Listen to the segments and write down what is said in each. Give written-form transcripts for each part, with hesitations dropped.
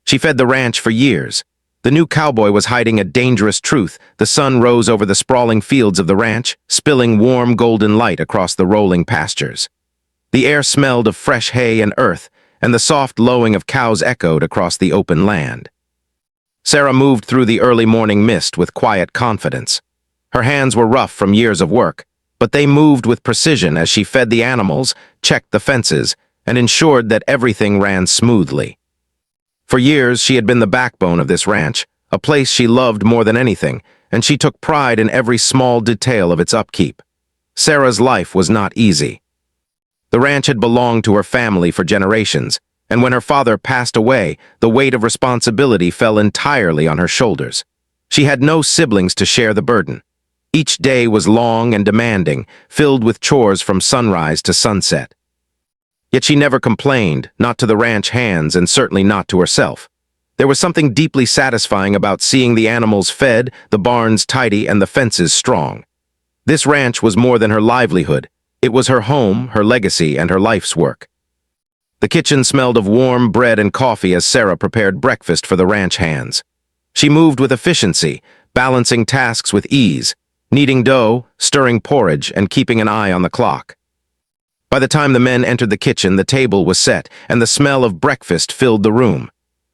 She fed the ranch for years. The new cowboy was hiding a dangerous truth. The sun rose over the sprawling fields of the ranch, spilling warm golden light across the rolling pastures. The air smelled of fresh hay and earth, and the soft lowing of cows echoed across the open land. Sarah moved through the early morning mist with quiet confidence. Her hands were rough from years of work, but they moved with precision as she fed the animals, checked the fences, and ensured that everything ran smoothly. For years, she had been the backbone of this ranch, a place she loved more than anything, and she took pride in every small detail of its upkeep. Sarah's life was not easy. The ranch had belonged to her family for generations, and when her father passed away, the weight of responsibility fell entirely on her shoulders. She had no siblings to share the burden. Each day was long and demanding, filled with chores from sunrise to sunset. Yet she never complained, not to the ranch hands and certainly not to herself. There was something deeply satisfying about seeing the animals fed, the barns tidy, and the fences strong. This ranch was more than her livelihood. It was her home, her legacy, and her life's work. The kitchen smelled of warm bread and coffee as Sarah prepared breakfast for the ranch hands. She moved with efficiency, balancing tasks with ease, kneading dough, stirring porridge, and keeping an eye on the clock. By the time the men entered the kitchen, the table was set, and the smell of breakfast filled the room.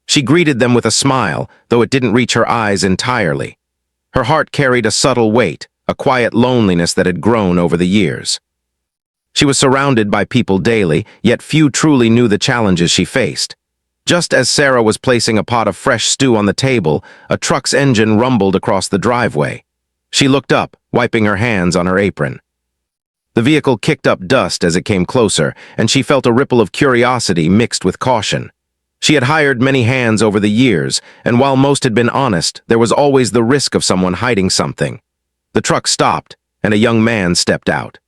She greeted them with a smile, though it didn't reach her eyes entirely. Her heart carried a subtle weight, a quiet loneliness that had grown over the years. She was surrounded by people daily, yet few truly knew the challenges she faced. Just as Sarah was placing a pot of fresh stew on the table, a truck's engine rumbled across the driveway. She looked up, wiping her hands on her apron. The vehicle kicked up dust as it came closer, and she felt a ripple of curiosity mixed with caution. She had hired many hands over the years, and while most had been honest, there was always the risk of someone hiding something. The truck stopped, and a young man stepped out.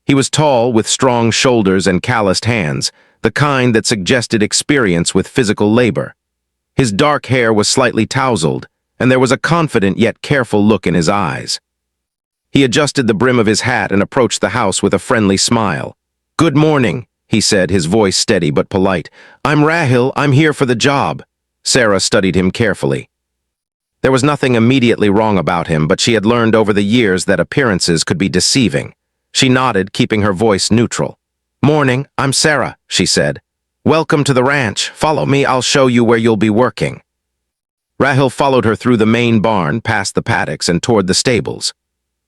He was tall, with strong shoulders and calloused hands, the kind that suggested experience with physical labor. His dark hair was slightly tousled, and there was a confident yet careful look in his eyes. He adjusted the brim of his hat and approached the house with a friendly smile. "Good morning," he said, his voice steady but polite. "I'm Rahil. I'm here for the job." Sarah studied him carefully. There was nothing immediately wrong about him, but she had learned over the years that appearances could be deceiving. She nodded, keeping her voice neutral. "Morning, I'm Sarah," she said. "Welcome to the ranch. Follow me, I'll show you where you'll be working." Rahil followed her through the main barn, past the paddocks, and toward the stables.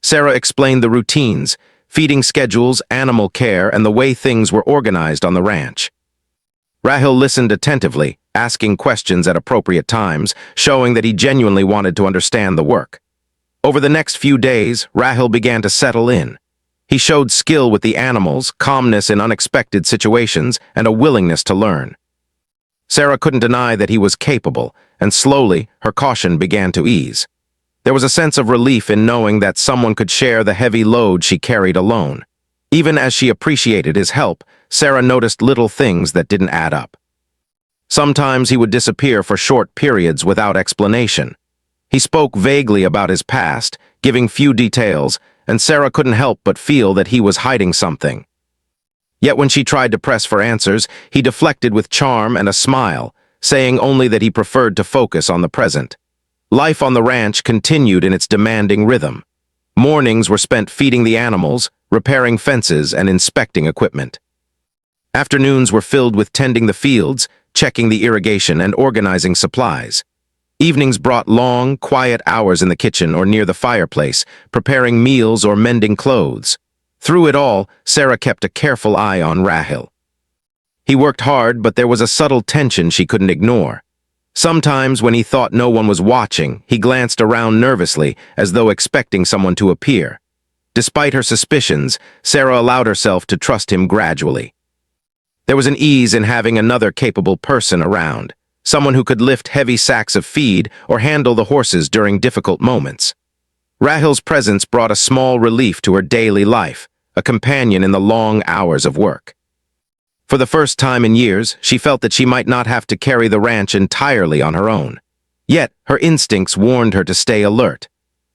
Sarah explained the routines, feeding schedules, animal care, and the way things were organized on the ranch. Rahil listened attentively, asking questions at appropriate times, showing that he genuinely wanted to understand the work. Over the next few days, Rahil began to settle in. He showed skill with the animals, calmness in unexpected situations, and a willingness to learn. Sarah couldn't deny that he was capable, and slowly, her caution began to ease. There was a sense of relief in knowing that someone could share the heavy load she carried alone. Even as she appreciated his help, Sarah noticed little things that didn't add up. Sometimes he would disappear for short periods without explanation. He spoke vaguely about his past, giving few details, and Sarah couldn't help but feel that he was hiding something. Yet when she tried to press for answers, he deflected with charm and a smile, saying only that he preferred to focus on the present. Life on the ranch continued in its demanding rhythm. Mornings were spent feeding the animals, repairing fences, and inspecting equipment. Afternoons were filled with tending the fields, checking the irrigation, and organizing supplies. Evenings brought long, quiet hours in the kitchen or near the fireplace, preparing meals or mending clothes. Through it all, Sarah kept a careful eye on Rahil. He worked hard, but there was a subtle tension she couldn't ignore. Sometimes, when he thought no one was watching, he glanced around nervously, as though expecting someone to appear. Despite her suspicions, Sarah allowed herself to trust him gradually. There was an ease in having another capable person around, someone who could lift heavy sacks of feed or handle the horses during difficult moments. Rahil's presence brought a small relief to her daily life, a companion in the long hours of work. For the first time in years, she felt that she might not have to carry the ranch entirely on her own. Yet, her instincts warned her to stay alert.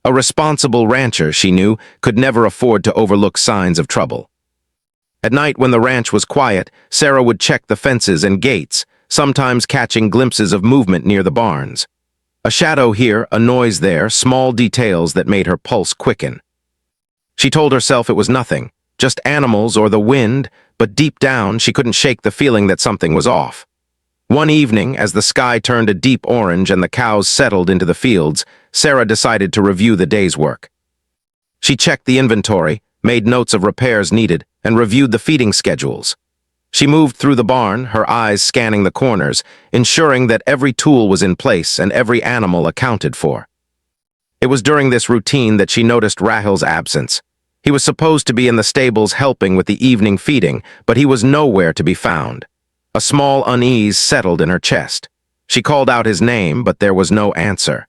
A responsible rancher, she knew, could never afford to overlook signs of trouble. At night, when the ranch was quiet, Sarah would check the fences and gates, sometimes catching glimpses of movement near the barns. A shadow here, a noise there, small details that made her pulse quicken. She told herself it was nothing, just animals or the wind, but deep down she couldn't shake the feeling that something was off. One evening, as the sky turned a deep orange and the cows settled into the fields, Sarah decided to review the day's work. She checked the inventory, made notes of repairs needed, and reviewed the feeding schedules. She moved through the barn, her eyes scanning the corners, ensuring that every tool was in place and every animal accounted for. It was during this routine that she noticed Rahil's absence. He was supposed to be in the stables helping with the evening feeding, but he was nowhere to be found. A small unease settled in her chest. She called out his name, but there was no answer.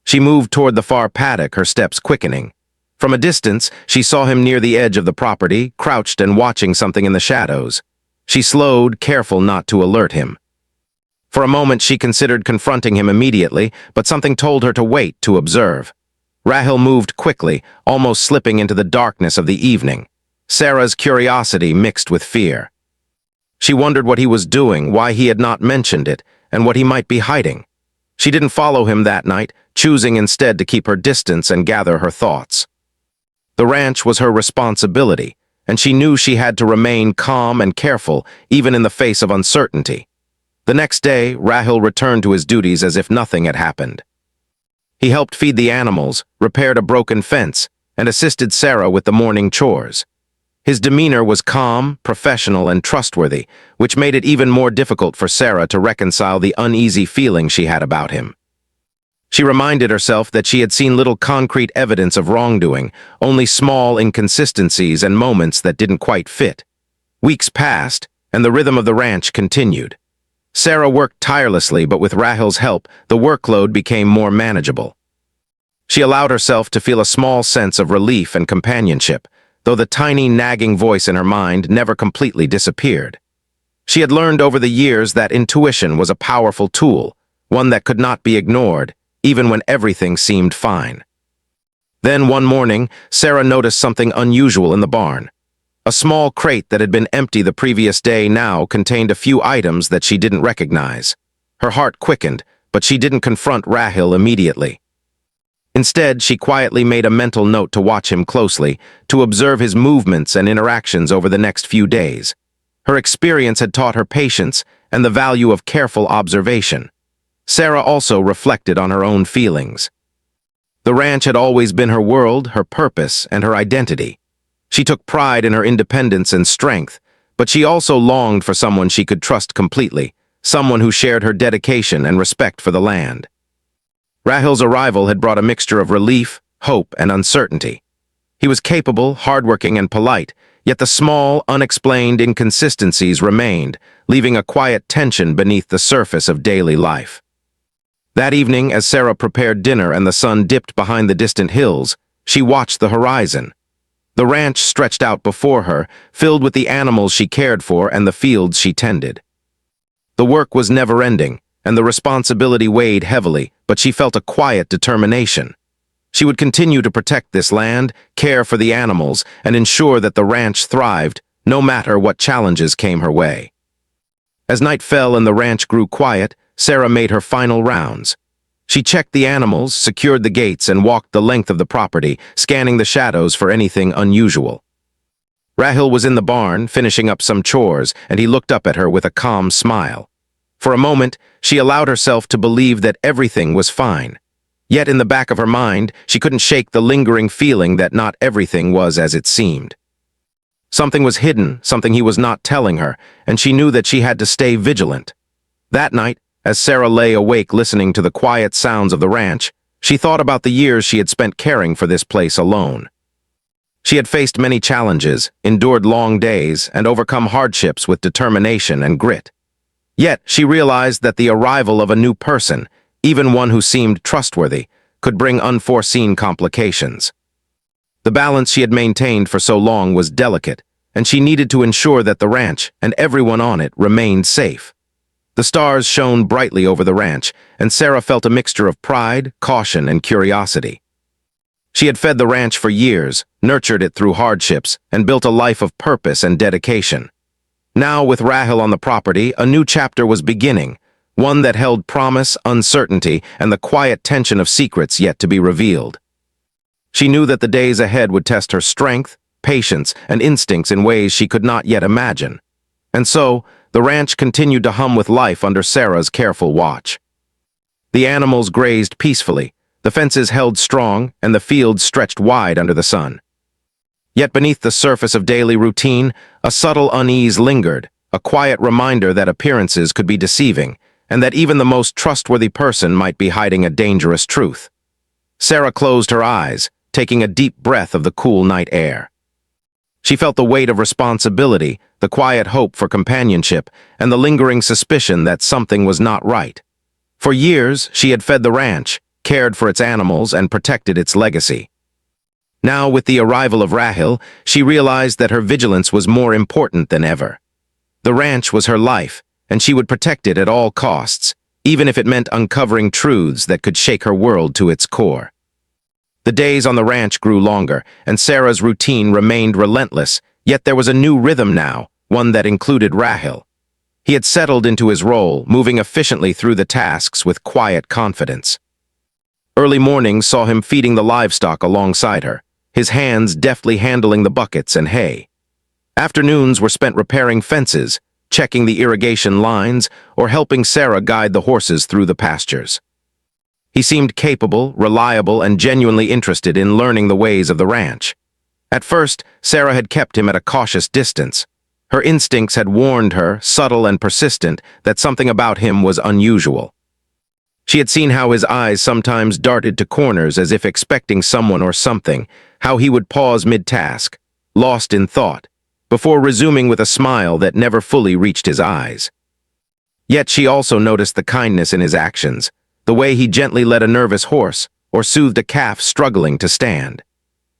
She moved toward the far paddock, her steps quickening. From a distance, she saw him near the edge of the property, crouched and watching something in the shadows. She slowed, careful not to alert him. For a moment, she considered confronting him immediately, but something told her to wait, to observe. Rahil moved quickly, almost slipping into the darkness of the evening. Sarah's curiosity mixed with fear. She wondered what he was doing, why he had not mentioned it, and what he might be hiding. She didn't follow him that night, choosing instead to keep her distance and gather her thoughts. The ranch was her responsibility, and she knew she had to remain calm and careful, even in the face of uncertainty. The next day, Rahil returned to his duties as if nothing had happened. He helped feed the animals, repaired a broken fence, and assisted Sarah with the morning chores. His demeanor was calm, professional, and trustworthy, which made it even more difficult for Sarah to reconcile the uneasy feeling she had about him. She reminded herself that she had seen little concrete evidence of wrongdoing, only small inconsistencies and moments that didn't quite fit. Weeks passed, and the rhythm of the ranch continued. Sarah worked tirelessly, but with Rahil's help, the workload became more manageable. She allowed herself to feel a small sense of relief and companionship, though the tiny nagging voice in her mind never completely disappeared. She had learned over the years that intuition was a powerful tool, one that could not be ignored, even when everything seemed fine. Then one morning, Sarah noticed something unusual in the barn. A small crate that had been empty the previous day now contained a few items that she didn't recognize. Her heart quickened, but she didn't confront Rahil immediately. Instead, she quietly made a mental note to watch him closely, to observe his movements and interactions over the next few days. Her experience had taught her patience and the value of careful observation. Sarah also reflected on her own feelings. The ranch had always been her world, her purpose, and her identity. She took pride in her independence and strength, but she also longed for someone she could trust completely, someone who shared her dedication and respect for the land. Rahil's arrival had brought a mixture of relief, hope, and uncertainty. He was capable, hardworking, and polite, yet the small, unexplained inconsistencies remained, leaving a quiet tension beneath the surface of daily life. That evening, as Sarah prepared dinner and the sun dipped behind the distant hills, she watched the horizon. The ranch stretched out before her, filled with the animals she cared for and the fields she tended. The work was never-ending, and the responsibility weighed heavily, but she felt a quiet determination. She would continue to protect this land, care for the animals, and ensure that the ranch thrived, no matter what challenges came her way. As night fell and the ranch grew quiet, Sarah made her final rounds. She checked the animals, secured the gates, and walked the length of the property, scanning the shadows for anything unusual. Rahil was in the barn, finishing up some chores, and he looked up at her with a calm smile. For a moment, she allowed herself to believe that everything was fine. Yet in the back of her mind, she couldn't shake the lingering feeling that not everything was as it seemed. Something was hidden, something he was not telling her, and she knew that she had to stay vigilant. That night, as Sarah lay awake listening to the quiet sounds of the ranch, she thought about the years she had spent caring for this place alone. She had faced many challenges, endured long days, and overcome hardships with determination and grit. Yet she realized that the arrival of a new person, even one who seemed trustworthy, could bring unforeseen complications. The balance she had maintained for so long was delicate, and she needed to ensure that the ranch and everyone on it remained safe. The stars shone brightly over the ranch, and Sarah felt a mixture of pride, caution, and curiosity. She had fed the ranch for years, nurtured it through hardships, and built a life of purpose and dedication. Now, with Rahel on the property, a new chapter was beginning, one that held promise, uncertainty, and the quiet tension of secrets yet to be revealed. She knew that the days ahead would test her strength, patience, and instincts in ways she could not yet imagine. And so, the ranch continued to hum with life under Sarah's careful watch. The animals grazed peacefully, the fences held strong, and the fields stretched wide under the sun. Yet beneath the surface of daily routine, a subtle unease lingered, a quiet reminder that appearances could be deceiving, and that even the most trustworthy person might be hiding a dangerous truth. Sarah closed her eyes, taking a deep breath of the cool night air. She felt the weight of responsibility, the quiet hope for companionship, and the lingering suspicion that something was not right. For years, she had fed the ranch, cared for its animals, and protected its legacy. Now, with the arrival of Rahel, she realized that her vigilance was more important than ever. The ranch was her life, and she would protect it at all costs, even if it meant uncovering truths that could shake her world to its core. The days on the ranch grew longer, and Sarah's routine remained relentless, yet there was a new rhythm now, one that included Rahel. He had settled into his role, moving efficiently through the tasks with quiet confidence. Early mornings saw him feeding the livestock alongside her, his hands deftly handling the buckets and hay. Afternoons were spent repairing fences, checking the irrigation lines, or helping Sarah guide the horses through the pastures. He seemed capable, reliable, and genuinely interested in learning the ways of the ranch. At first, Sarah had kept him at a cautious distance. Her instincts had warned her, subtle and persistent, that something about him was unusual. She had seen how his eyes sometimes darted to corners as if expecting someone or something, how he would pause mid-task, lost in thought, before resuming with a smile that never fully reached his eyes. Yet she also noticed the kindness in his actions, the way he gently led a nervous horse or soothed a calf struggling to stand.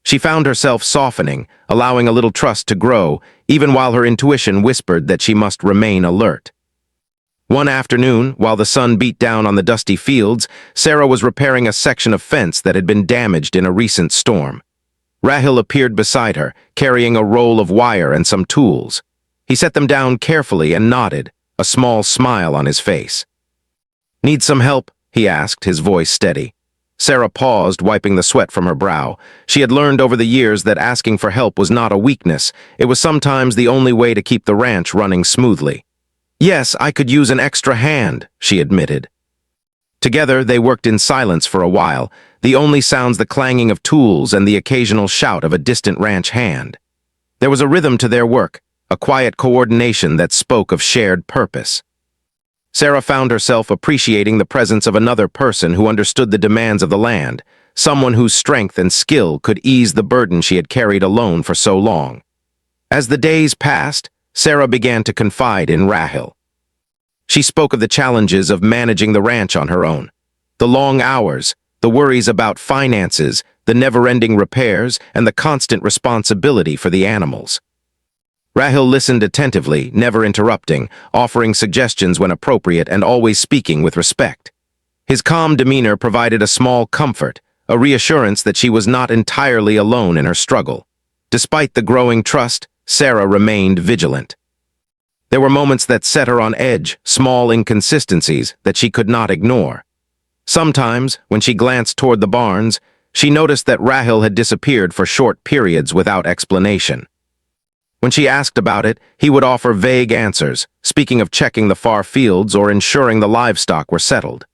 She found herself softening, allowing a little trust to grow, even while her intuition whispered that she must remain alert. One afternoon, while the sun beat down on the dusty fields, Sarah was repairing a section of fence that had been damaged in a recent storm. Rahel appeared beside her, carrying a roll of wire and some tools. He set them down carefully and nodded, a small smile on his face. "Need some help?" he asked, his voice steady. Sarah paused, wiping the sweat from her brow. She had learned over the years that asking for help was not a weakness. It was sometimes the only way to keep the ranch running smoothly. "Yes, I could use an extra hand," she admitted. Together, they worked in silence for a while, the only sounds the clanging of tools and the occasional shout of a distant ranch hand. There was a rhythm to their work, a quiet coordination that spoke of shared purpose. Sarah found herself appreciating the presence of another person who understood the demands of the land, someone whose strength and skill could ease the burden she had carried alone for so long. As the days passed, Sarah began to confide in Rahel. She spoke of the challenges of managing the ranch on her own, the long hours, the worries about finances, the never-ending repairs, and the constant responsibility for the animals. Rahel listened attentively, never interrupting, offering suggestions when appropriate and always speaking with respect. His calm demeanor provided a small comfort, a reassurance that she was not entirely alone in her struggle. Despite the growing trust, Sarah remained vigilant. There were moments that set her on edge, small inconsistencies that she could not ignore. Sometimes, when she glanced toward the barns, she noticed that Rahel had disappeared for short periods without explanation. When she asked about it, he would offer vague answers, speaking of checking the far fields or ensuring the livestock were settled.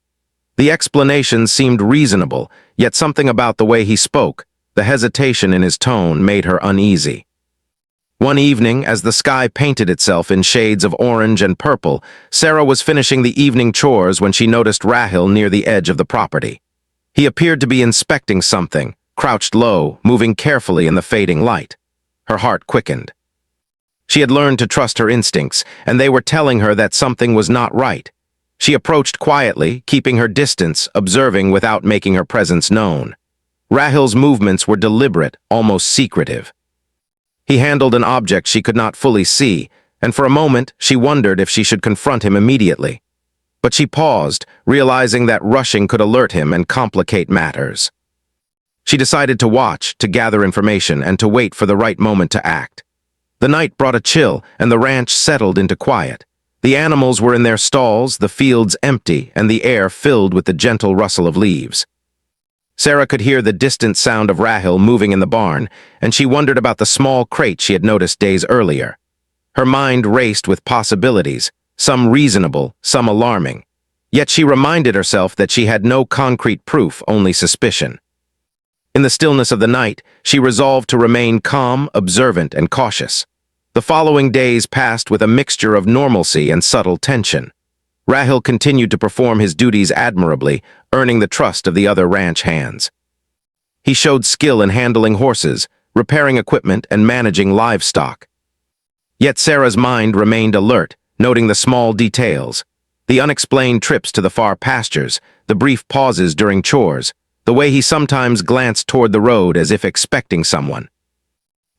The explanations seemed reasonable, yet something about the way he spoke, the hesitation in his tone, made her uneasy. One evening, as the sky painted itself in shades of orange and purple, Sarah was finishing the evening chores when she noticed Rahel near the edge of the property. He appeared to be inspecting something, crouched low, moving carefully in the fading light. Her heart quickened. She had learned to trust her instincts, and they were telling her that something was not right. She approached quietly, keeping her distance, observing without making her presence known. Rahel's movements were deliberate, almost secretive. He handled an object she could not fully see, and for a moment she wondered if she should confront him immediately. But she paused, realizing that rushing could alert him and complicate matters. She decided to watch, to gather information, and to wait for the right moment to act. The night brought a chill, and the ranch settled into quiet. The animals were in their stalls, the fields empty, and the air filled with the gentle rustle of leaves. Sarah could hear the distant sound of Rahil moving in the barn, and she wondered about the small crate she had noticed days earlier. Her mind raced with possibilities, some reasonable, some alarming. Yet she reminded herself that she had no concrete proof, only suspicion. In the stillness of the night, she resolved to remain calm, observant, and cautious. The following days passed with a mixture of normalcy and subtle tension. Rahil continued to perform his duties admirably, earning the trust of the other ranch hands. He showed skill in handling horses, repairing equipment, and managing livestock. Yet Sarah's mind remained alert, noting the small details. The unexplained trips to the far pastures, the brief pauses during chores, the way he sometimes glanced toward the road as if expecting someone.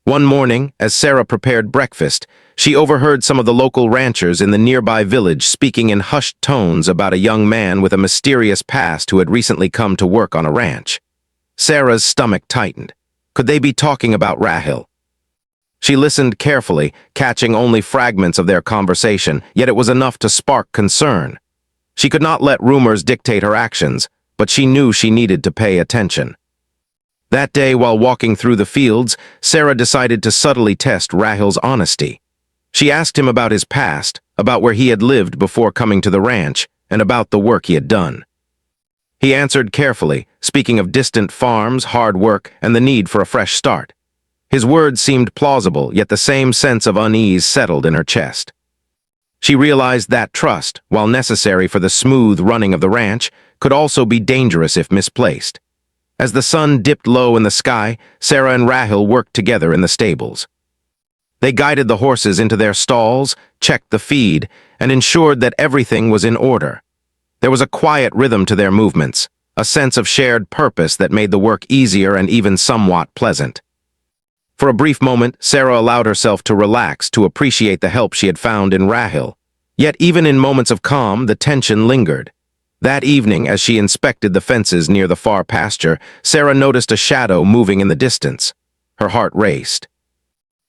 One morning, as Sarah prepared breakfast, she overheard some of the local ranchers in the nearby village speaking in hushed tones about a young man with a mysterious past who had recently come to work on a ranch. Sarah's stomach tightened. Could they be talking about Rahil? She listened carefully, catching only fragments of their conversation, yet it was enough to spark concern. She could not let rumors dictate her actions, but she knew she needed to pay attention. That day, while walking through the fields, Sarah decided to subtly test Rahil's honesty. She asked him about his past, about where he had lived before coming to the ranch, and about the work he had done. He answered carefully, speaking of distant farms, hard work, and the need for a fresh start. His words seemed plausible, yet the same sense of unease settled in her chest. She realized that trust, while necessary for the smooth running of the ranch, could also be dangerous if misplaced. As the sun dipped low in the sky, Sarah and Rahil worked together in the stables. They guided the horses into their stalls, checked the feed, and ensured that everything was in order. There was a quiet rhythm to their movements, a sense of shared purpose that made the work easier and even somewhat pleasant. For a brief moment, Sarah allowed herself to relax, to appreciate the help she had found in Rahil. Yet even in moments of calm, the tension lingered. That evening, as she inspected the fences near the far pasture, Sarah noticed a shadow moving in the distance. Her heart raced.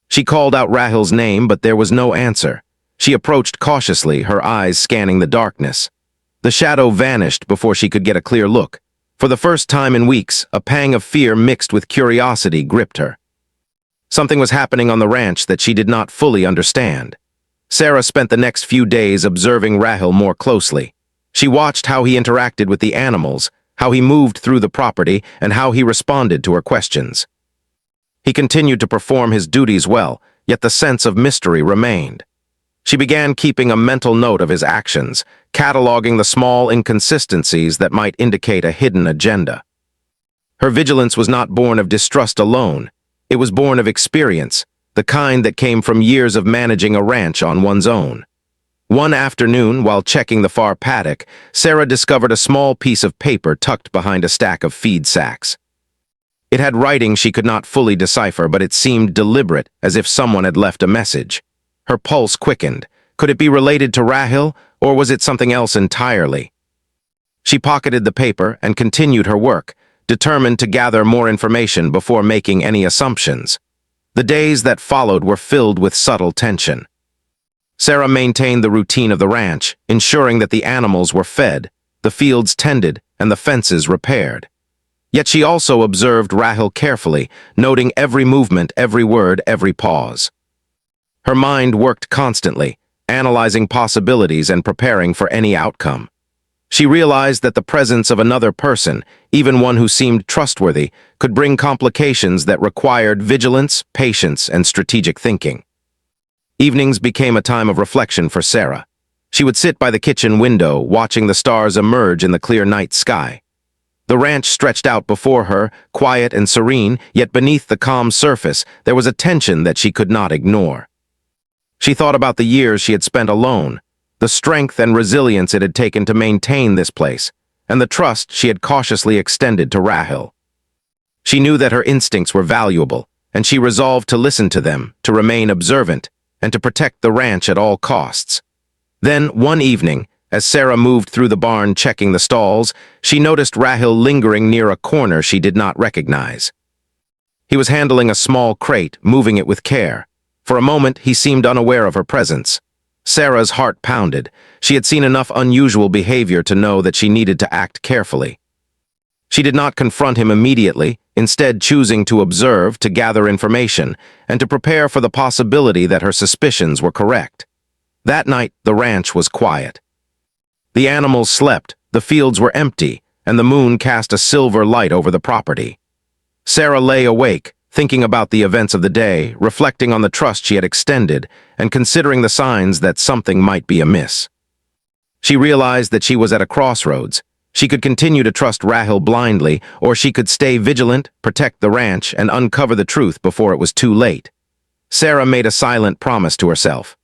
She called out Rahil's name, but there was no answer. She approached cautiously, her eyes scanning the darkness. The shadow vanished before she could get a clear look. For the first time in weeks, a pang of fear mixed with curiosity gripped her. Something was happening on the ranch that she did not fully understand. Sarah spent the next few days observing Rahil more closely. She watched how he interacted with the animals, how he moved through the property, and how he responded to her questions. He continued to perform his duties well, yet the sense of mystery remained. She began keeping a mental note of his actions, cataloging the small inconsistencies that might indicate a hidden agenda. Her vigilance was not born of distrust alone. It was born of experience, the kind that came from years of managing a ranch on one's own. One afternoon, while checking the far paddock, Sarah discovered a small piece of paper tucked behind a stack of feed sacks. It had writing she could not fully decipher, but it seemed deliberate, as if someone had left a message. Her pulse quickened. Could it be related to Rahil, or was it something else entirely? She pocketed the paper and continued her work, determined to gather more information before making any assumptions. The days that followed were filled with subtle tension. Sarah maintained the routine of the ranch, ensuring that the animals were fed, the fields tended, and the fences repaired. Yet she also observed Rahil carefully, noting every movement, every word, every pause. Her mind worked constantly, analyzing possibilities and preparing for any outcome. She realized that the presence of another person, even one who seemed trustworthy, could bring complications that required vigilance, patience, and strategic thinking. Evenings became a time of reflection for Sarah. She would sit by the kitchen window, watching the stars emerge in the clear night sky. The ranch stretched out before her, quiet and serene, yet beneath the calm surface, there was a tension that she could not ignore. She thought about the years she had spent alone, the strength and resilience it had taken to maintain this place, and the trust she had cautiously extended to Rahil. She knew that her instincts were valuable, and she resolved to listen to them, to remain observant, and to protect the ranch at all costs. Then, one evening, as Sarah moved through the barn checking the stalls, she noticed Rahil lingering near a corner she did not recognize. He was handling a small crate, moving it with care. For a moment, he seemed unaware of her presence. Sarah's heart pounded. She had seen enough unusual behavior to know that she needed to act carefully. She did not confront him immediately, instead choosing to observe, to gather information, and to prepare for the possibility that her suspicions were correct. That night, the ranch was quiet. The animals slept, the fields were empty, and the moon cast a silver light over the property. Sarah lay awake, thinking about the events of the day, reflecting on the trust she had extended, and considering the signs that something might be amiss. She realized that she was at a crossroads. She could continue to trust Rahil blindly, or she could stay vigilant, protect the ranch, and uncover the truth before it was too late. Sarah made a silent promise to herself.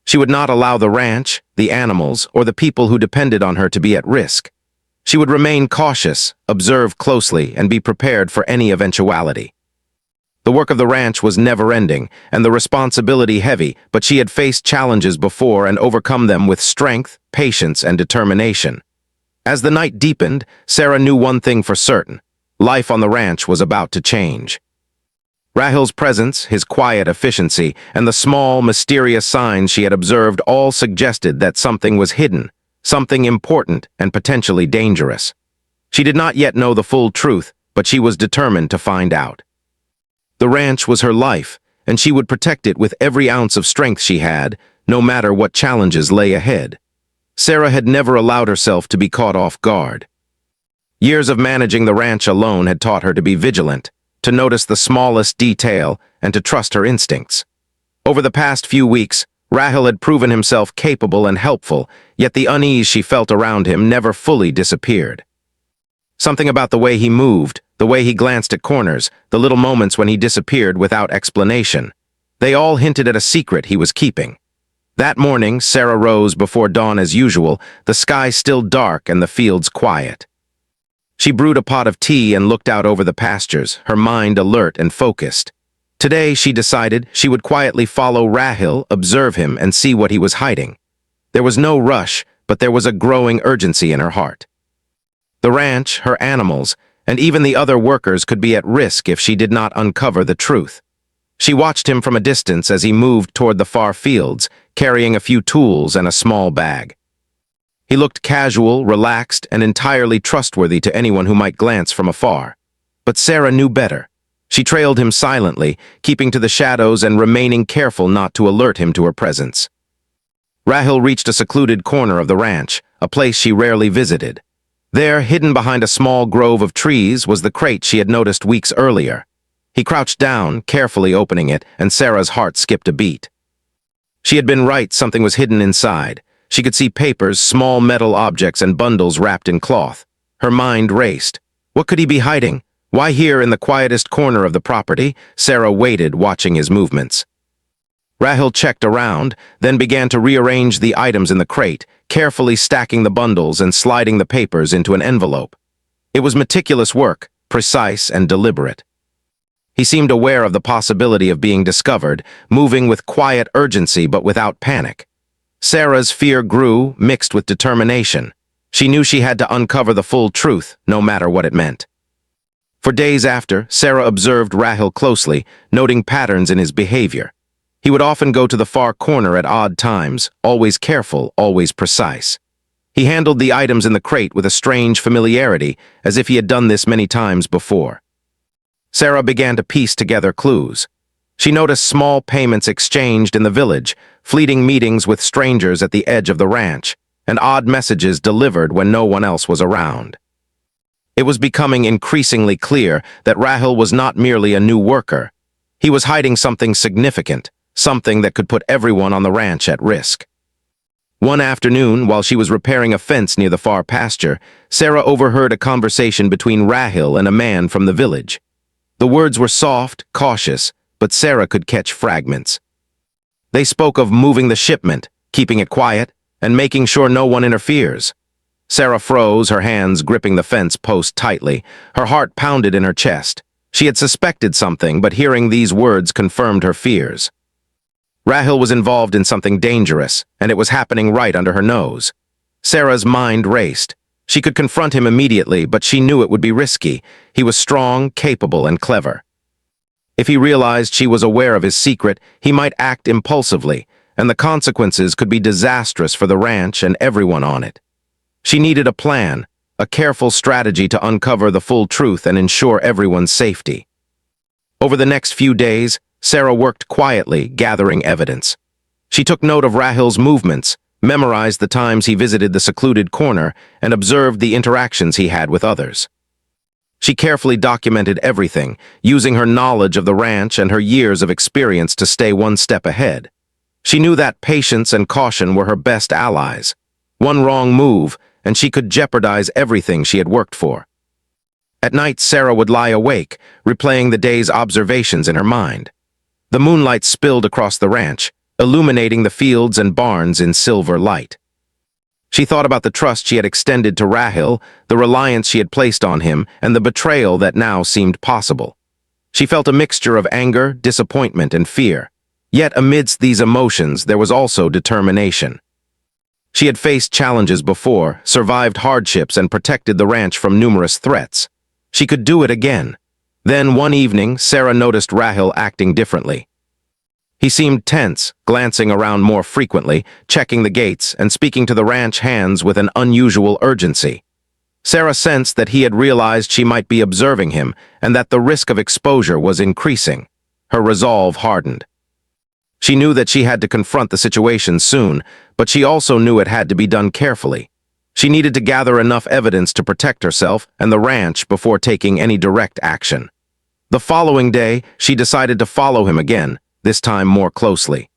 She would not allow the ranch, the animals, or the people who depended on her to be at risk. She would remain cautious, observe closely, and be prepared for any eventuality. The work of the ranch was never-ending, and the responsibility heavy, but she had faced challenges before and overcome them with strength, patience, and determination. As the night deepened, Sarah knew one thing for certain. Life on the ranch was about to change. Rahil's presence, his quiet efficiency, and the small, mysterious signs she had observed all suggested that something was hidden, something important and potentially dangerous. She did not yet know the full truth, but she was determined to find out. The ranch was her life, and she would protect it with every ounce of strength she had, no matter what challenges lay ahead. Sarah had never allowed herself to be caught off guard. Years of managing the ranch alone had taught her to be vigilant, to notice the smallest detail, and to trust her instincts. Over the past few weeks, Rahil had proven himself capable and helpful, yet the unease she felt around him never fully disappeared. Something about the way he moved, the way he glanced at corners, the little moments when he disappeared without explanation. They all hinted at a secret he was keeping. That morning, Sarah rose before dawn as usual, the sky still dark and the fields quiet. She brewed a pot of tea and looked out over the pastures, her mind alert and focused. Today, she decided, she would quietly follow Rahil, observe him, and see what he was hiding. There was no rush, but there was a growing urgency in her heart. The ranch, her animals, and even the other workers could be at risk if she did not uncover the truth. She watched him from a distance as he moved toward the far fields, carrying a few tools and a small bag. He looked casual, relaxed, and entirely trustworthy to anyone who might glance from afar. But Sarah knew better. She trailed him silently, keeping to the shadows and remaining careful not to alert him to her presence. Rahil reached a secluded corner of the ranch, a place she rarely visited. There, hidden behind a small grove of trees, was the crate she had noticed weeks earlier. He crouched down, carefully opening it, and Sarah's heart skipped a beat. She had been right, something was hidden inside. She could see papers, small metal objects, and bundles wrapped in cloth. Her mind raced. What could he be hiding? Why here in the quietest corner of the property? Sarah waited, watching his movements. Rahil checked around, then began to rearrange the items in the crate, carefully stacking the bundles and sliding the papers into an envelope. It was meticulous work, precise and deliberate. He seemed aware of the possibility of being discovered, moving with quiet urgency but without panic. Sarah's fear grew, mixed with determination. She knew she had to uncover the full truth, no matter what it meant. For days after, Sarah observed Rahil closely, noting patterns in his behavior. He would often go to the far corner at odd times, always careful, always precise. He handled the items in the crate with a strange familiarity, as if he had done this many times before. Sarah began to piece together clues. She noticed small payments exchanged in the village, fleeting meetings with strangers at the edge of the ranch, and odd messages delivered when no one else was around. It was becoming increasingly clear that Rahil was not merely a new worker. He was hiding something significant, something that could put everyone on the ranch at risk. One afternoon, while she was repairing a fence near the far pasture, Sarah overheard a conversation between Rahil and a man from the village. The words were soft, cautious, but Sarah could catch fragments. They spoke of moving the shipment, keeping it quiet, and making sure no one interferes. Sarah froze, her hands gripping the fence post tightly. Her heart pounded in her chest. She had suspected something, but hearing these words confirmed her fears. Rahil was involved in something dangerous, and it was happening right under her nose. Sarah's mind raced. She could confront him immediately, but she knew it would be risky. He was strong, capable, and clever. If he realized she was aware of his secret, he might act impulsively, and the consequences could be disastrous for the ranch and everyone on it. She needed a plan, a careful strategy to uncover the full truth and ensure everyone's safety. Over the next few days, Sarah worked quietly, gathering evidence. She took note of Rahil's movements, memorized the times he visited the secluded corner, and observed the interactions he had with others. She carefully documented everything, using her knowledge of the ranch and her years of experience to stay one step ahead. She knew that patience and caution were her best allies. One wrong move, and she could jeopardize everything she had worked for. At night, Sarah would lie awake, replaying the day's observations in her mind. The moonlight spilled across the ranch, illuminating the fields and barns in silver light. She thought about the trust she had extended to Rahil, the reliance she had placed on him, and the betrayal that now seemed possible. She felt a mixture of anger, disappointment, and fear. Yet amidst these emotions, there was also determination. She had faced challenges before, survived hardships, and protected the ranch from numerous threats. She could do it again. Then, one evening, Sarah noticed Rahil acting differently. He seemed tense, glancing around more frequently, checking the gates, and speaking to the ranch hands with an unusual urgency. Sarah sensed that he had realized she might be observing him, and that the risk of exposure was increasing. Her resolve hardened. She knew that she had to confront the situation soon, but she also knew it had to be done carefully. She needed to gather enough evidence to protect herself and the ranch before taking any direct action. The following day, she decided to follow him again, this time more closely.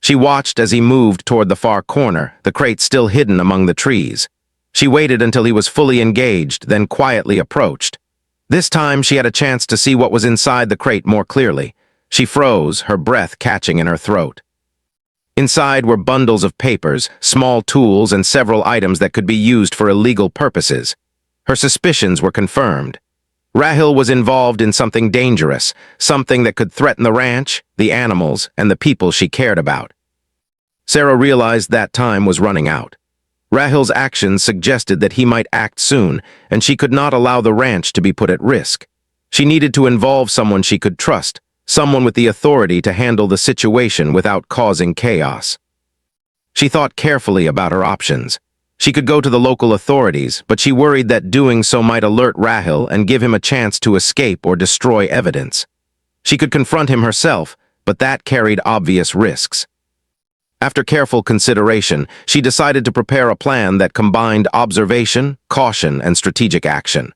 She watched as he moved toward the far corner, the crate still hidden among the trees. She waited until he was fully engaged, then quietly approached. This time she had a chance to see what was inside the crate more clearly. She froze, her breath catching in her throat. Inside were bundles of papers, small tools, and several items that could be used for illegal purposes. Her suspicions were confirmed. Rahil was involved in something dangerous, something that could threaten the ranch, the animals, and the people she cared about. Sarah realized that time was running out. Rahil's actions suggested that he might act soon, and she could not allow the ranch to be put at risk. She needed to involve someone she could trust, someone with the authority to handle the situation without causing chaos. She thought carefully about her options. She could go to the local authorities, but she worried that doing so might alert Rahil and give him a chance to escape or destroy evidence. She could confront him herself, but that carried obvious risks. After careful consideration, she decided to prepare a plan that combined observation, caution, and strategic action.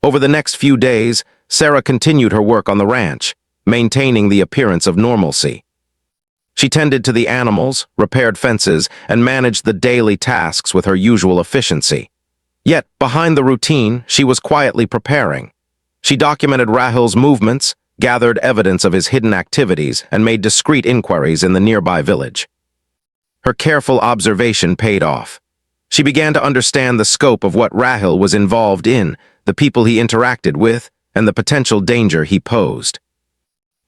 Over the next few days, Sarah continued her work on the ranch, maintaining the appearance of normalcy. She tended to the animals, repaired fences, and managed the daily tasks with her usual efficiency. Yet, behind the routine, she was quietly preparing. She documented Rahil's movements, gathered evidence of his hidden activities, and made discreet inquiries in the nearby village. Her careful observation paid off. She began to understand the scope of what Rahil was involved in, the people he interacted with, and the potential danger he posed.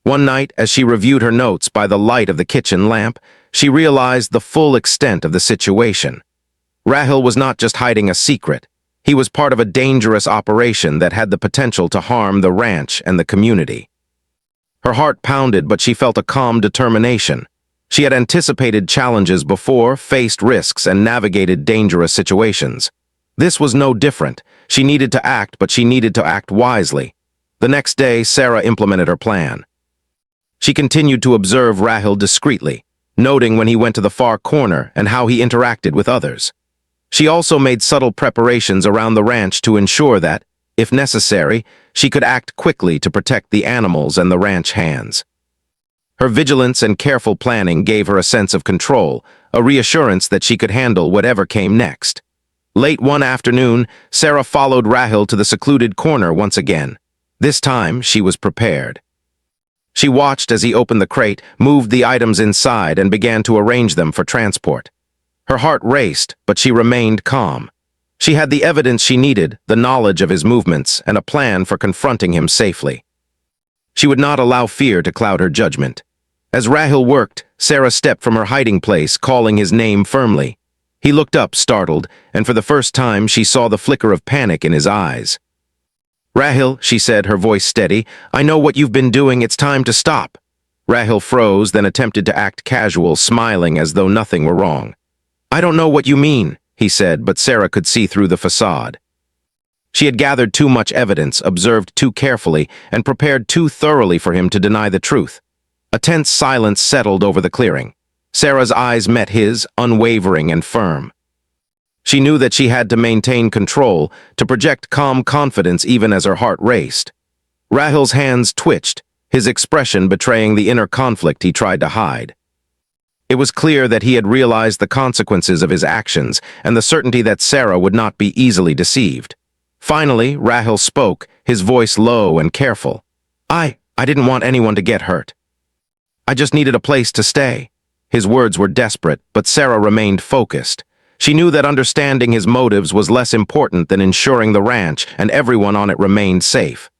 One night, as she reviewed her notes by the light of the kitchen lamp, she realized the full extent of the situation. Rahil was not just hiding a secret. He was part of a dangerous operation that had the potential to harm the ranch and the community. Her heart pounded, but she felt a calm determination. She had anticipated challenges before, faced risks, and navigated dangerous situations. This was no different. She needed to act, but she needed to act wisely. The next day, Sarah implemented her plan. She continued to observe Rahil discreetly, noting when he went to the far corner and how he interacted with others. She also made subtle preparations around the ranch to ensure that, if necessary, she could act quickly to protect the animals and the ranch hands. Her vigilance and careful planning gave her a sense of control, a reassurance that she could handle whatever came next. Late one afternoon, Sarah followed Rahil to the secluded corner once again. This time, she was prepared. She watched as he opened the crate, moved the items inside, and began to arrange them for transport. Her heart raced, but she remained calm. She had the evidence she needed, the knowledge of his movements, and a plan for confronting him safely. She would not allow fear to cloud her judgment. As Rahil worked, Sarah stepped from her hiding place, calling his name firmly. He looked up, startled, and for the first time she saw the flicker of panic in his eyes. Rahil, she said, her voice steady, I know what you've been doing, it's time to stop. Rahil froze, then attempted to act casual, smiling as though nothing were wrong. I don't know what you mean, he said, but Sarah could see through the facade. She had gathered too much evidence, observed too carefully, and prepared too thoroughly for him to deny the truth. A tense silence settled over the clearing. Sarah's eyes met his, unwavering and firm. She knew that she had to maintain control, to project calm confidence even as her heart raced. Rahil's hands twitched, his expression betraying the inner conflict he tried to hide. It was clear that he had realized the consequences of his actions and the certainty that Sarah would not be easily deceived. Finally, Rahil spoke, his voice low and careful. I didn't want anyone to get hurt. I just needed a place to stay. His words were desperate, but Sarah remained focused. She knew that understanding his motives was less important than ensuring the ranch and everyone on it remained safe.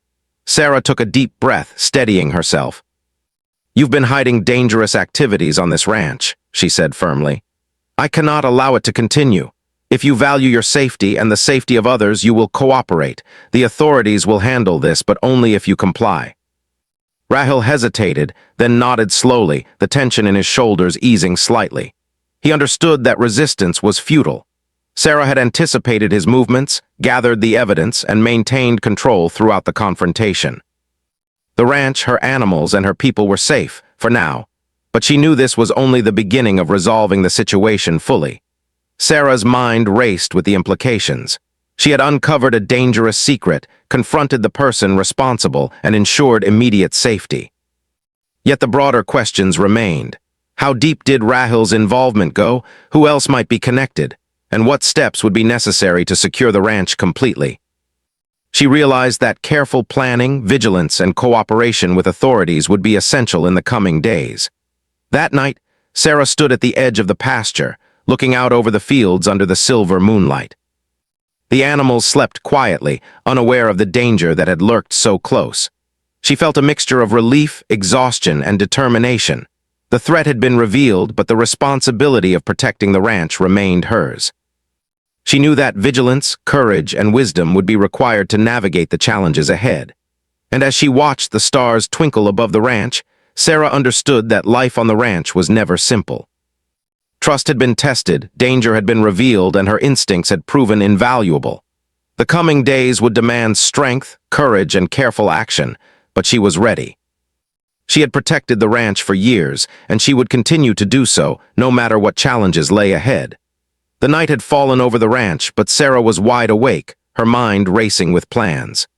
Sarah took a deep breath, steadying herself. You've been hiding dangerous activities on this ranch, she said firmly. I cannot allow it to continue. If you value your safety and the safety of others, you will cooperate. The authorities will handle this, but only if you comply. Rahil hesitated, then nodded slowly, the tension in his shoulders easing slightly. He understood that resistance was futile. Sarah had anticipated his movements, gathered the evidence, and maintained control throughout the confrontation. The ranch, her animals, and her people were safe, for now, but she knew this was only the beginning of resolving the situation fully. Sarah's mind raced with the implications. She had uncovered a dangerous secret, confronted the person responsible, and ensured immediate safety. Yet the broader questions remained. How deep did Rahil's involvement go? Who else might be connected? And what steps would be necessary to secure the ranch completely? She realized that careful planning, vigilance, and cooperation with authorities would be essential in the coming days. That night, Sarah stood at the edge of the pasture, looking out over the fields under the silver moonlight. The animals slept quietly, unaware of the danger that had lurked so close. She felt a mixture of relief, exhaustion, and determination. The threat had been revealed, but the responsibility of protecting the ranch remained hers. She knew that vigilance, courage, and wisdom would be required to navigate the challenges ahead. And as she watched the stars twinkle above the ranch, Sarah understood that life on the ranch was never simple. Trust had been tested, danger had been revealed, and her instincts had proven invaluable. The coming days would demand strength, courage, and careful action, but she was ready. She had protected the ranch for years, and she would continue to do so, no matter what challenges lay ahead. The night had fallen over the ranch, but Sarah was wide awake, her mind racing with plans.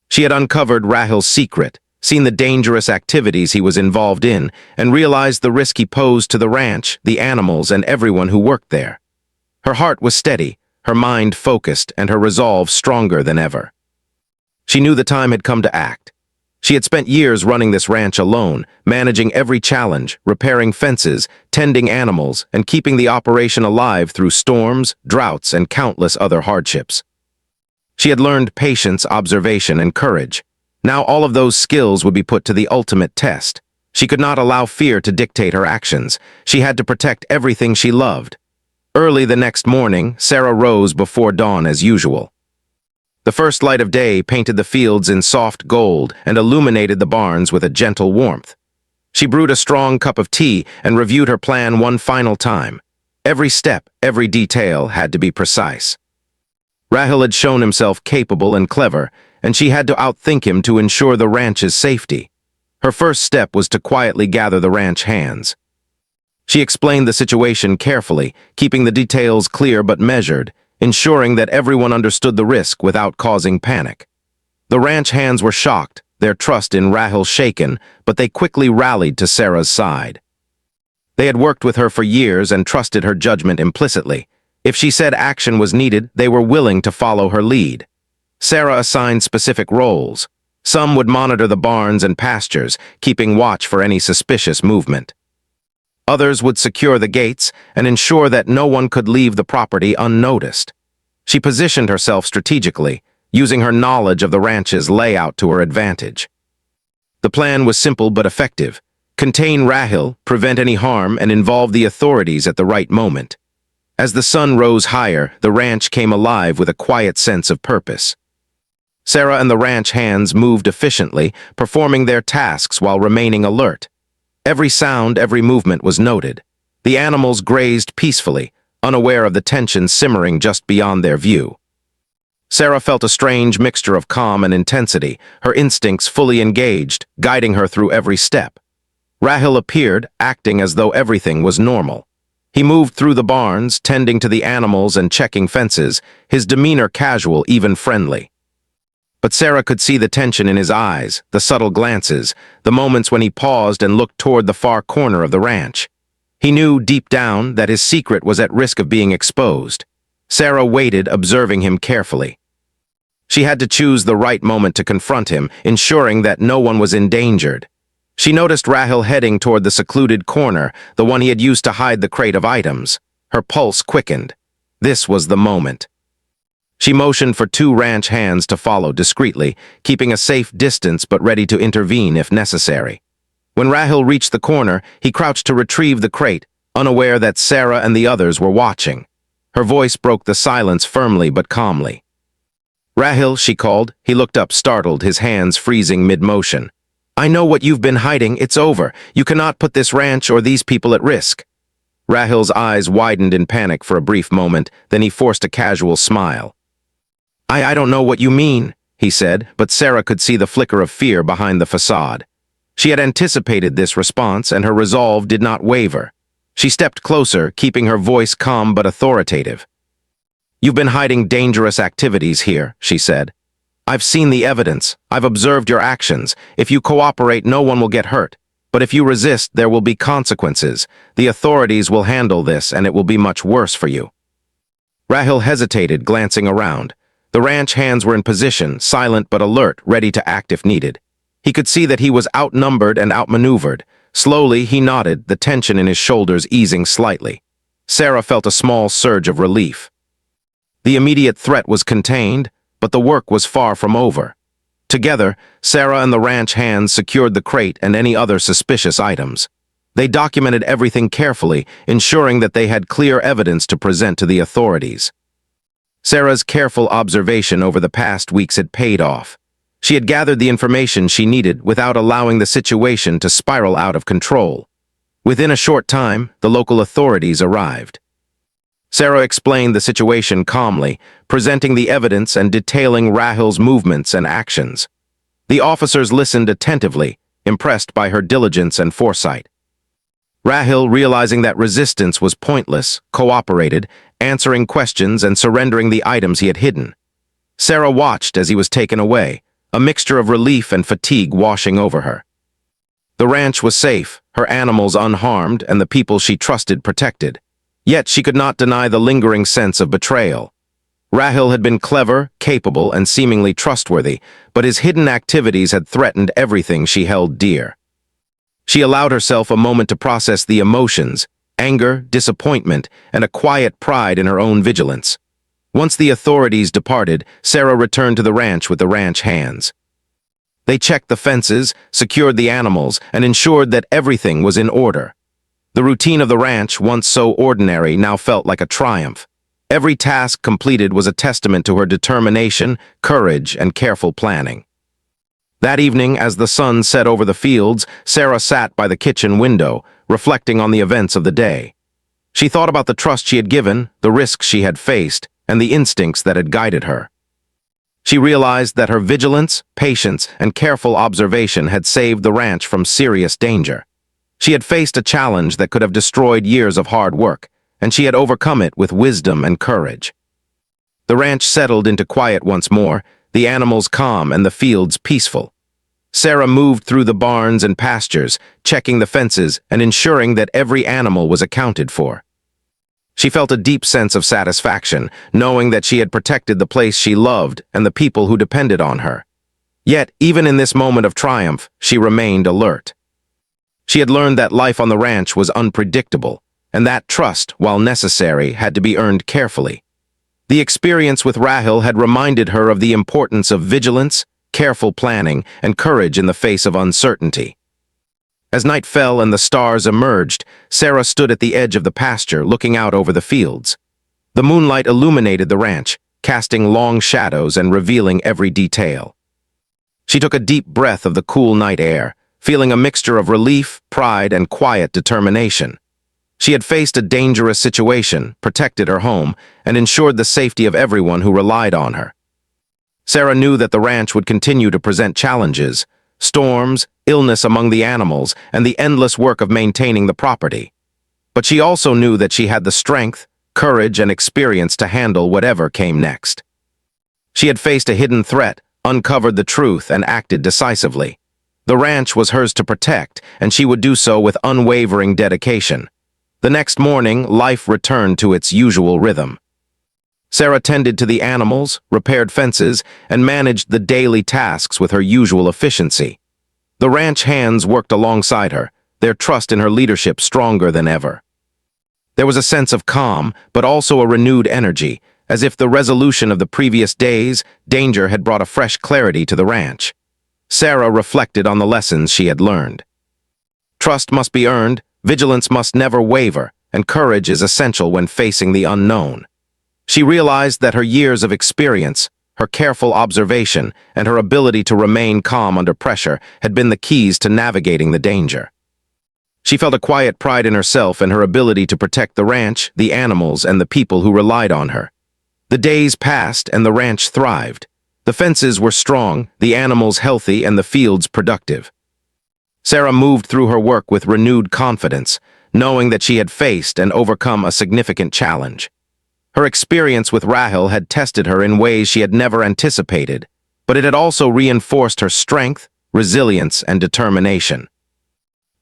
She had uncovered Rahil's secret, seen the dangerous activities he was involved in, and realized the risk he posed to the ranch, the animals, and everyone who worked there. Her heart was steady, her mind focused, and her resolve stronger than ever. She knew the time had come to act. She had spent years running this ranch alone, managing every challenge, repairing fences, tending animals, and keeping the operation alive through storms, droughts, and countless other hardships. She had learned patience, observation, and courage. Now all of those skills would be put to the ultimate test. She could not allow fear to dictate her actions. She had to protect everything she loved. Early the next morning, Sarah rose before dawn as usual. The first light of day painted the fields in soft gold and illuminated the barns with a gentle warmth. She brewed a strong cup of tea and reviewed her plan one final time. Every step, every detail had to be precise. Rahil had shown himself capable and clever, and she had to outthink him to ensure the ranch's safety. Her first step was to quietly gather the ranch hands. She explained the situation carefully, keeping the details clear but measured, ensuring that everyone understood the risk without causing panic. The ranch hands were shocked, their trust in Rahil shaken, but they quickly rallied to Sarah's side. They had worked with her for years and trusted her judgment implicitly. If she said action was needed, they were willing to follow her lead. Sarah assigned specific roles. Some would monitor the barns and pastures, keeping watch for any suspicious movement. Others would secure the gates and ensure that no one could leave the property unnoticed. She positioned herself strategically, using her knowledge of the ranch's layout to her advantage. The plan was simple but effective. Contain Rahil, prevent any harm, and involve the authorities at the right moment. As the sun rose higher, the ranch came alive with a quiet sense of purpose. Sarah and the ranch hands moved efficiently, performing their tasks while remaining alert. Every sound, every movement was noted. The animals grazed peacefully, unaware of the tension simmering just beyond their view. Sarah felt a strange mixture of calm and intensity, her instincts fully engaged, guiding her through every step. Rahil appeared, acting as though everything was normal. He moved through the barns, tending to the animals and checking fences, his demeanor casual, even friendly. But Sarah could see the tension in his eyes, the subtle glances, the moments when he paused and looked toward the far corner of the ranch. He knew deep down that his secret was at risk of being exposed. Sarah waited, observing him carefully. She had to choose the right moment to confront him, ensuring that no one was endangered. She noticed Rahil heading toward the secluded corner, the one he had used to hide the crate of items. Her pulse quickened. This was the moment. She motioned for two ranch hands to follow discreetly, keeping a safe distance but ready to intervene if necessary. When Rahil reached the corner, he crouched to retrieve the crate, unaware that Sarah and the others were watching. Her voice broke the silence firmly but calmly. "Rahil," she called. He looked up, startled, his hands freezing mid-motion. "I know what you've been hiding. It's over. You cannot put this ranch or these people at risk." Rahil's eyes widened in panic for a brief moment, then he forced a casual smile. I don't know what you mean," he said, but Sarah could see the flicker of fear behind the facade. She had anticipated this response, and her resolve did not waver. She stepped closer, keeping her voice calm but authoritative. "You've been hiding dangerous activities here," she said. "I've seen the evidence. I've observed your actions. If you cooperate, no one will get hurt. But if you resist, there will be consequences. The authorities will handle this, and it will be much worse for you." Rahil hesitated, glancing around. The ranch hands were in position, silent but alert, ready to act if needed. He could see that he was outnumbered and outmaneuvered. Slowly, he nodded, the tension in his shoulders easing slightly. Sarah felt a small surge of relief. The immediate threat was contained, but the work was far from over. Together, Sarah and the ranch hands secured the crate and any other suspicious items. They documented everything carefully, ensuring that they had clear evidence to present to the authorities. Sarah's careful observation over the past weeks had paid off. She had gathered the information she needed without allowing the situation to spiral out of control. Within a short time, the local authorities arrived. Sarah explained the situation calmly, presenting the evidence and detailing Rahil's movements and actions. The officers listened attentively, impressed by her diligence and foresight. Rahil, realizing that resistance was pointless, cooperated, answering questions and surrendering the items he had hidden. Sarah watched as he was taken away, a mixture of relief and fatigue washing over her. The ranch was safe, her animals unharmed, and the people she trusted protected. Yet she could not deny the lingering sense of betrayal. Rahil had been clever, capable, and seemingly trustworthy, but his hidden activities had threatened everything she held dear. She allowed herself a moment to process the emotions, anger, disappointment, and a quiet pride in her own vigilance. Once the authorities departed, Sarah returned to the ranch with the ranch hands. They checked the fences, secured the animals, and ensured that everything was in order. The routine of the ranch, once so ordinary, now felt like a triumph. Every task completed was a testament to her determination, courage, and careful planning. That evening, as the sun set over the fields, Sarah sat by the kitchen window, reflecting on the events of the day. She thought about the trust she had given, the risks she had faced, and the instincts that had guided her. She realized that her vigilance, patience, and careful observation had saved the ranch from serious danger. She had faced a challenge that could have destroyed years of hard work, and she had overcome it with wisdom and courage. The ranch settled into quiet once more, the animals calm and the fields peaceful. Sarah moved through the barns and pastures, checking the fences and ensuring that every animal was accounted for. She felt a deep sense of satisfaction, knowing that she had protected the place she loved and the people who depended on her. Yet, even in this moment of triumph, she remained alert. She had learned that life on the ranch was unpredictable, and that trust, while necessary, had to be earned carefully. The experience with Rahil had reminded her of the importance of vigilance, careful planning, and courage in the face of uncertainty. As night fell and the stars emerged, Sarah stood at the edge of the pasture, looking out over the fields. The moonlight illuminated the ranch, casting long shadows and revealing every detail. She took a deep breath of the cool night air, feeling a mixture of relief, pride, and quiet determination. She had faced a dangerous situation, protected her home, and ensured the safety of everyone who relied on her. Sarah knew that the ranch would continue to present challenges: storms, illness among the animals, and the endless work of maintaining the property. But she also knew that she had the strength, courage, and experience to handle whatever came next. She had faced a hidden threat, uncovered the truth, and acted decisively. The ranch was hers to protect, and she would do so with unwavering dedication. The next morning, life returned to its usual rhythm. Sarah tended to the animals, repaired fences, and managed the daily tasks with her usual efficiency. The ranch hands worked alongside her, their trust in her leadership stronger than ever. There was a sense of calm, but also a renewed energy, as if the resolution of the previous day's danger had brought a fresh clarity to the ranch. Sarah reflected on the lessons she had learned. Trust must be earned, vigilance must never waver, and courage is essential when facing the unknown. She realized that her years of experience, her careful observation, and her ability to remain calm under pressure had been the keys to navigating the danger. She felt a quiet pride in herself and her ability to protect the ranch, the animals, and the people who relied on her. The days passed and the ranch thrived. The fences were strong, the animals healthy, and the fields productive. Sarah moved through her work with renewed confidence, knowing that she had faced and overcome a significant challenge. Her experience with Rahel had tested her in ways she had never anticipated, but it had also reinforced her strength, resilience, and determination.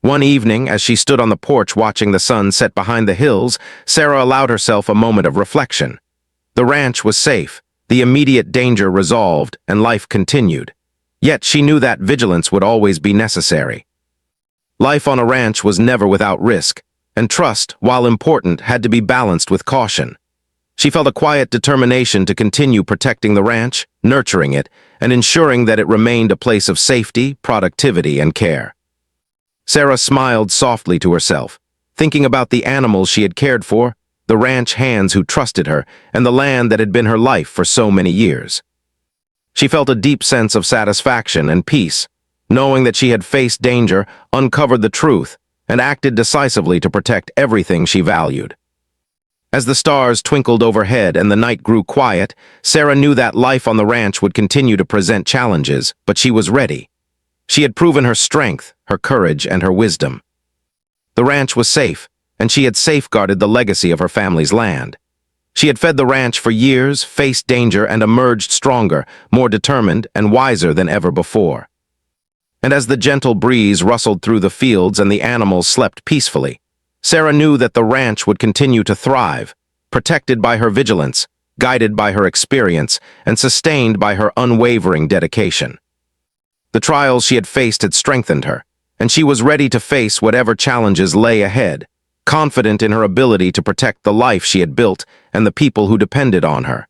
One evening, as she stood on the porch watching the sun set behind the hills, Sarah allowed herself a moment of reflection. The ranch was safe, the immediate danger resolved, and life continued. Yet she knew that vigilance would always be necessary. Life on a ranch was never without risk, and trust, while important, had to be balanced with caution. She felt a quiet determination to continue protecting the ranch, nurturing it, and ensuring that it remained a place of safety, productivity, and care. Sarah smiled softly to herself, thinking about the animals she had cared for, the ranch hands who trusted her, and the land that had been her life for so many years. She felt a deep sense of satisfaction and peace, knowing that she had faced danger, uncovered the truth, and acted decisively to protect everything she valued. As the stars twinkled overhead and the night grew quiet, Sarah knew that life on the ranch would continue to present challenges, but she was ready. She had proven her strength, her courage, and her wisdom. The ranch was safe, and she had safeguarded the legacy of her family's land. She had fed the ranch for years, faced danger, and emerged stronger, more determined, and wiser than ever before. And as the gentle breeze rustled through the fields and the animals slept peacefully, Sarah knew that the ranch would continue to thrive, protected by her vigilance, guided by her experience, and sustained by her unwavering dedication. The trials she had faced had strengthened her, and she was ready to face whatever challenges lay ahead, confident in her ability to protect the life she had built and the people who depended on her.